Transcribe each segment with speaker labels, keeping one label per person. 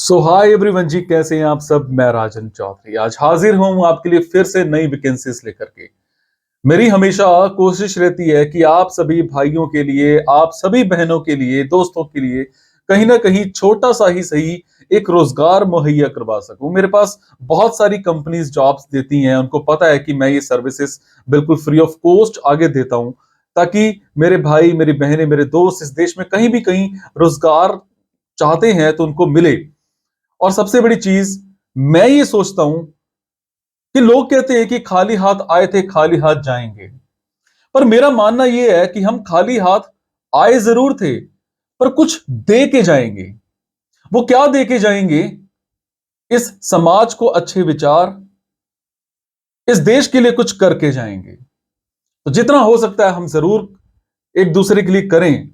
Speaker 1: सो hi everyone जी, कैसे हैं आप सब। मैं राजन चौधरी आज हाजिर हूं आपके लिए फिर से नई वैकेंसीज लेकर के। मेरी हमेशा कोशिश रहती है कि आप सभी भाइयों के लिए, आप सभी बहनों के लिए, दोस्तों के लिए कहीं ना कहीं छोटा सा ही सही एक रोजगार मुहैया करवा सकूं। मेरे पास बहुत सारी कंपनीज जॉब्स देती हैं, उनको पता है कि मैं ये सर्विसेज बिल्कुल फ्री ऑफ कॉस्ट आगे देता हूं, ताकि मेरे भाई, मेरी बहनें, मेरे दोस्त इस देश में कहीं भी कहीं रोजगार चाहते हैं तो उनको मिले। और सबसे बड़ी चीज, मैं ये सोचता हूं कि लोग कहते हैं कि खाली हाथ आए थे खाली हाथ जाएंगे, पर मेरा मानना यह है कि हम खाली हाथ आए जरूर थे, पर कुछ दे के जाएंगे। वो क्या दे के जाएंगे? इस समाज को अच्छे विचार, इस देश के लिए कुछ करके जाएंगे। तो जितना हो सकता है हम जरूर एक दूसरे के लिए करें,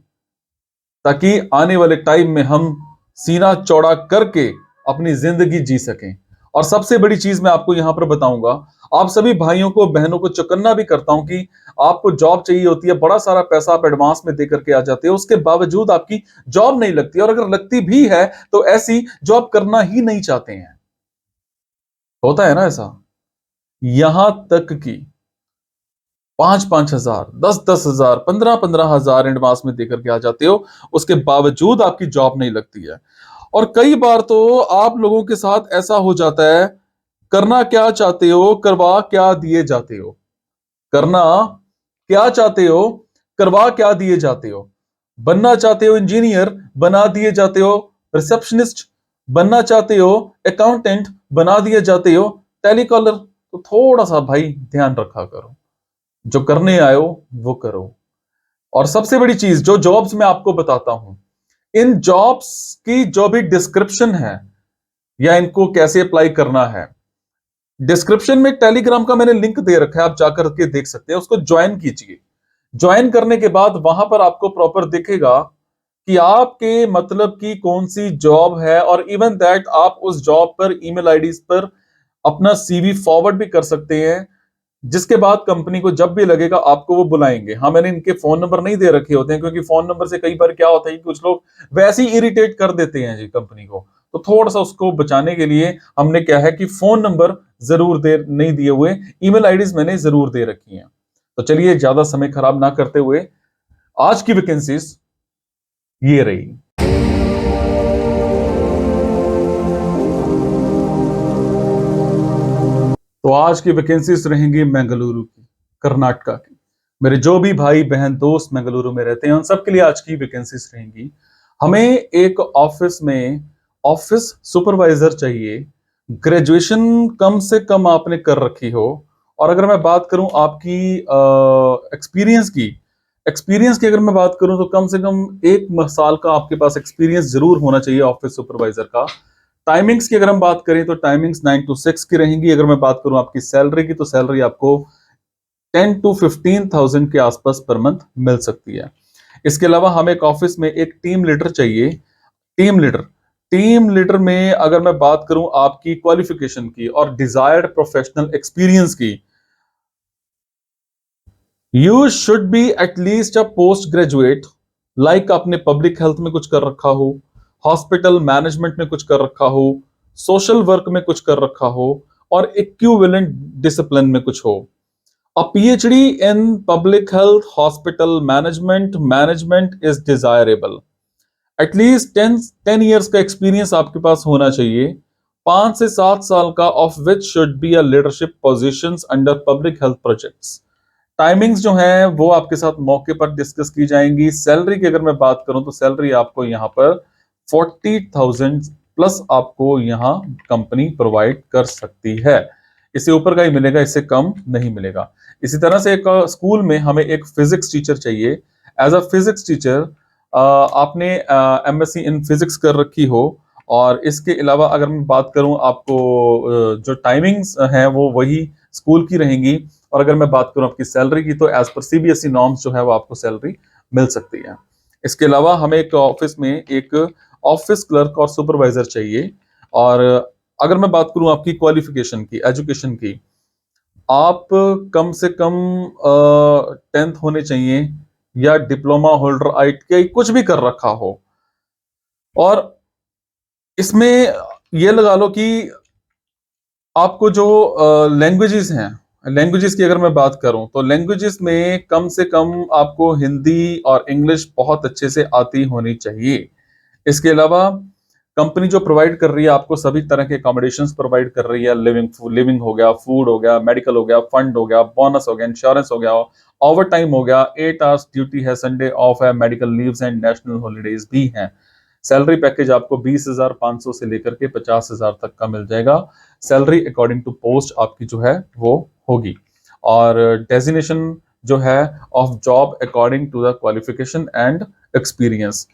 Speaker 1: ताकि आने वाले टाइम में हम सीना चौड़ा करके अपनी जिंदगी जी सकें। और सबसे बड़ी चीज मैं आपको यहां पर बताऊंगा, आप सभी भाइयों को, बहनों को चौकन्ना भी करता हूं कि आपको जॉब चाहिए होती है, बड़ा सारा पैसा आप एडवांस में देकर के आ जाते हो, उसके बावजूद आपकी जॉब नहीं लगती, और अगर लगती भी है तो ऐसी जॉब करना ही नहीं चाहते हैं। होता है ना ऐसा। यहां तक कि 5-5 हजार, 10-10 हजार, 15-15 हजार एडवांस में देकर के आ जाते हो, उसके बावजूद आपकी जॉब नहीं लगती है। और कई बार तो आप लोगों के साथ ऐसा हो जाता है, करना क्या चाहते हो, करवा क्या दिए जाते हो। करना क्या चाहते हो, करवा क्या दिए जाते हो। बनना चाहते हो इंजीनियर, बना दिए जाते हो रिसेप्शनिस्ट। बनना चाहते हो अकाउंटेंट, बना दिए जाते हो टेलीकॉलर। तो थोड़ा सा भाई ध्यान रखा करो, जो करने आए हो वो करो। और सबसे बड़ी चीज, जो जॉब्स मैं आपको बताता हूं, इन जॉब्स की जो भी डिस्क्रिप्शन है या इनको कैसे अप्लाई करना है, डिस्क्रिप्शन में टेलीग्राम का मैंने लिंक दे रखा है, आप जाकर के देख सकते हैं, उसको ज्वाइन कीजिए। ज्वाइन करने के बाद वहां पर आपको प्रॉपर दिखेगा कि आपके मतलब की कौन सी जॉब है, और इवन दैट आप उस जॉब पर ईमेल आईडीज पर अपना सीवी फॉरवर्ड भी कर सकते हैं, जिसके बाद कंपनी को जब भी लगेगा आपको वो बुलाएंगे। हाँ, मैंने इनके फोन नंबर नहीं दे रखे होते हैं, क्योंकि फोन नंबर से कई बार क्या होता है कि कुछ लोग वैसे ही इरिटेट कर देते हैं जी कंपनी को। तो थोड़ा सा उसको बचाने के लिए हमने क्या है कि फोन नंबर जरूर दे नहीं दिए हुए, ईमेल आईडीज मैंने जरूर दे रखी हैं। तो चलिए ज्यादा समय खराब ना करते हुए आज की वैकेंसीज ये रही। तो आज की वैकेंसीज रहेंगी बेंगलुरु की, कर्नाटका की। मेरे जो भी भाई बहन दोस्त बेंगलुरु में रहते हैं, उन सबके लिए आज की वैकेंसीज रहेंगी। हमें एक ऑफिस में ऑफिस सुपरवाइजर चाहिए। ग्रेजुएशन कम से कम आपने कर रखी हो, और अगर मैं बात करूं आपकी एक्सपीरियंस की अगर मैं बात करूं तो कम से कम 1 साल का आपके पास एक्सपीरियंस जरूर होना चाहिए ऑफिस सुपरवाइजर का। टाइमिंग्स की अगर हम बात करें तो टाइमिंग्स 9 to 6 की रहेंगी। अगर मैं बात करूं आपकी सैलरी की, तो सैलरी आपको 10 to 15 thousand के आसपास पर मंथ मिल सकती है। इसके अलावा हमें एक ऑफिस में एक टीम लीडर चाहिए। टीम लीडर में अगर मैं बात करूं आपकी क्वालिफिकेशन की और डिजायर्ड प्रोफेशनल एक्सपीरियंस की, you should be at least a post graduate. Like आपने पब्लिक हेल्थ में कुछ कर रखा हो, हॉस्पिटल मैनेजमेंट में कुछ कर रखा हो, सोशल वर्क में कुछ कर रखा हो, और इक्विवेलेंट डिसिप्लिन में कुछ हो। A PhD in public health, hospital management is desirable. At least 10 years का एक्सपीरियंस आपके पास होना चाहिए, 5 से 7 साल का, of which should be a leadership positions under public health projects. Timings जो हैं वो आपके साथ मौके पर डिस्कस की जाएंगी। सैलरी की अगर मैं बात करूं तो सैलरी आपको यहां पर 40,000 प्लस आपको यहां कंपनी प्रोवाइड कर सकती है। इससे ऊपर का ही मिलेगा, इससे कम नहीं मिलेगा। इसी तरह से एक स्कूल में हमें एक फिजिक्स टीचर चाहिए। एज अ फिजिक्स टीचर आपने एमएससी इन फिजिक्स कर रखी हो, और इसके अलावा अगर मैं बात करूं आपको जो टाइमिंग्स हैं वो वही स्कूल की रहेंगी। और अगर मैं बात करूं आपकी सैलरी की, तो एज पर सीबीएसई नॉर्म्स जो है वो आपको सैलरी मिल सकती है। इसके अलावा हमें एक ऑफिस में एक ऑफिस क्लर्क और सुपरवाइजर चाहिए। और अगर मैं बात करूं आपकी क्वालिफिकेशन की, एजुकेशन की, आप कम से कम 10th होने चाहिए, या डिप्लोमा होल्डर, आईटीआई कुछ भी कर रखा हो। और इसमें ये लगा लो कि आपको जो लैंग्वेजेस हैं, लैंग्वेजेस की अगर मैं बात करूं तो लैंग्वेजेस में कम से कम आपको हिंदी और इंग्लिश बहुत अच्छे से आती होनी चाहिए। इसके अलावा कंपनी जो प्रोवाइड कर रही है आपको सभी तरह के अकोमोडेशंस प्रोवाइड कर रही है, लिविंग हो गया, फूड हो गया, मेडिकल हो गया, फंड हो गया, बोनस हो गया, इंश्योरेंस हो गया, ओवर टाइम हो गया, 8 आवर्स ड्यूटी है, संडे ऑफ है, medical leaves and national holidays भी हैं। सैलरी पैकेज आपको 20,500 से लेकर के 50,000 तक का मिल जाएगा। सैलरी अकॉर्डिंग टू पोस्ट आपकी जो है वो होगी, और डेजिनेशन जो है of job according to the qualification and experience.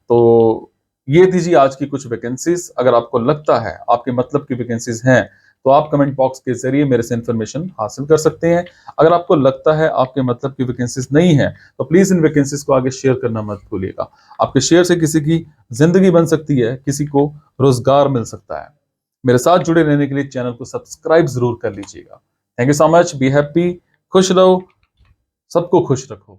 Speaker 1: तो ये थी जी आज की कुछ वैकेंसीज। अगर आपको लगता है आपके मतलब की वैकेंसीज हैं तो आप कमेंट बॉक्स के जरिए मेरे से इंफॉर्मेशन हासिल कर सकते हैं। अगर आपको लगता है आपके मतलब की वैकेंसीज नहीं है तो प्लीज इन वैकेंसीज को आगे शेयर करना मत भूलिएगा। आपके शेयर से किसी की जिंदगी बन सकती है, किसी को रोजगार मिल सकता है। मेरे साथ जुड़े रहने के लिए चैनल को सब्सक्राइब जरूर कर लीजिएगा। Thank you so much. Be happy, खुश रहो, सबको खुश रखो।